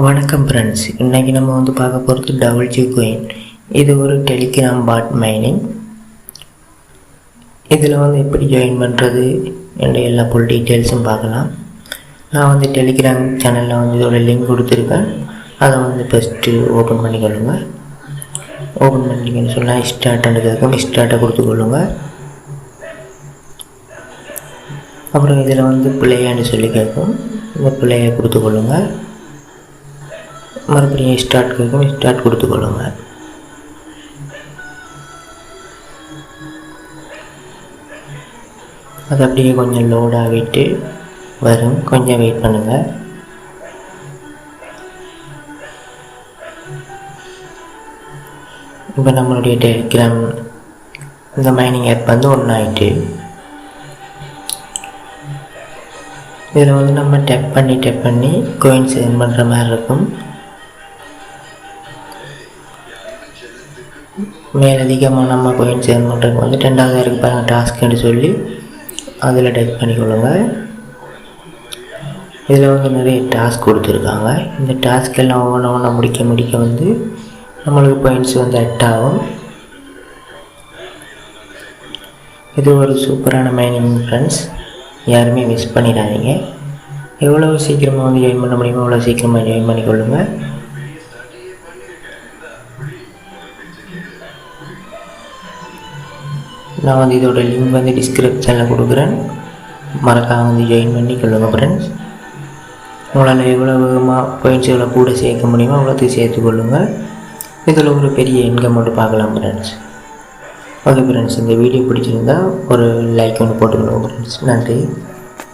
வணக்கம் ஃப்ரெண்ட்ஸ், இன்றைக்கி நம்ம பார்க்க போகிறது டபிள்யூ கோயின். இது ஒரு டெலிகிராம் பாட் மைனிங். இதில் எப்படி ஜாயின் பண்ணுறது என்ற எல்லா ஃபுல் டீட்டெயில்ஸும் பார்க்கலாம். நான் டெலிகிராம் சேனலில் இதோட லிங்க் கொடுத்துருக்கேன். அதை ஃபஸ்ட்டு ஓப்பன் பண்ணிக்கொள்ளுங்க. ஓப்பன் பண்ணிங்கன்னு சொன்னால் ஸ்டார்ட் கேட்கும். ஸ்டார்ட்டை கொடுத்துக்கொள்ளுங்க. அப்புறம் இதில் பிள்ளையான்னு சொல்லி கேட்கும். இந்த பிள்ளையை கொடுத்துக்கொள்ளுங்க. மறுபடியும் ஸ்டார்ட் கேட்கும். ஸ்டார்ட் கொடுத்துக்கொள்ளுங்க. அது அப்படியே கொஞ்சம் லோட் ஆகிட்டு வரும். கொஞ்சம் வெயிட் பண்ணுங்கள். இப்போ நம்மளுடைய டெலிகிராம் இந்த மைனிங் ஆப் ஒன்று ஆகிட்டு இதில் நம்ம டெப் பண்ணி கோயின்ஸ் ஏர்ன் பண்ணுற மாதிரி இருக்கும். மேலதிகமாக நம்ம கோயின்ஸ் ஏர்ன் பண்ணுறதுக்கு 2வது இருக்குது பாருங்கள், டாஸ்க்குன்னு சொல்லி அதில் டைப் பண்ணிக்கொள்ளுங்க. இதில் நிறைய டாஸ்க் கொடுத்துருக்காங்க. இந்த டாஸ்க்கெல்லாம் ஒவ்வொன்றா முடிக்க நம்மளுக்கு பாயிண்ட்ஸ் ஆட் ஆகும். இது ஒரு சூப்பரான மைனிங் ஃப்ரெண்ட்ஸ், யாருமே மிஸ் பண்ணிடாதீங்க. எவ்வளோ சீக்கிரமாக ஜாயின் பண்ண முடியுமோ அவ்வளோ சீக்கிரமாக ஜாயின் பண்ணிக்கொள்ளுங்கள். நான் இதோட லிங்க் டிஸ்கிரிப்ஷனில் கொடுக்குறேன். மறக்காம ஜாயின் பண்ணிக்கொள்ளுங்க ஃப்ரெண்ட்ஸ். உங்களால் எவ்வளோ வேகமாக பாயிண்ட்ஸ் எவ்வளோ கூட சேர்க்க முடியுமோ அவ்வளோத்தையும் சேர்த்துக்கொள்ளுங்கள். இதில் ஒரு பெரிய இன்கம் மட்டும் பார்க்கலாம் ஃப்ரெண்ட்ஸ். ஓகே ஃப்ரெண்ட்ஸ், இந்த வீடியோ பிடிச்சிருந்தா ஒரு லைக் போட்டுக்கொள்ளுங்க ஃப்ரெண்ட்ஸ். நன்றி.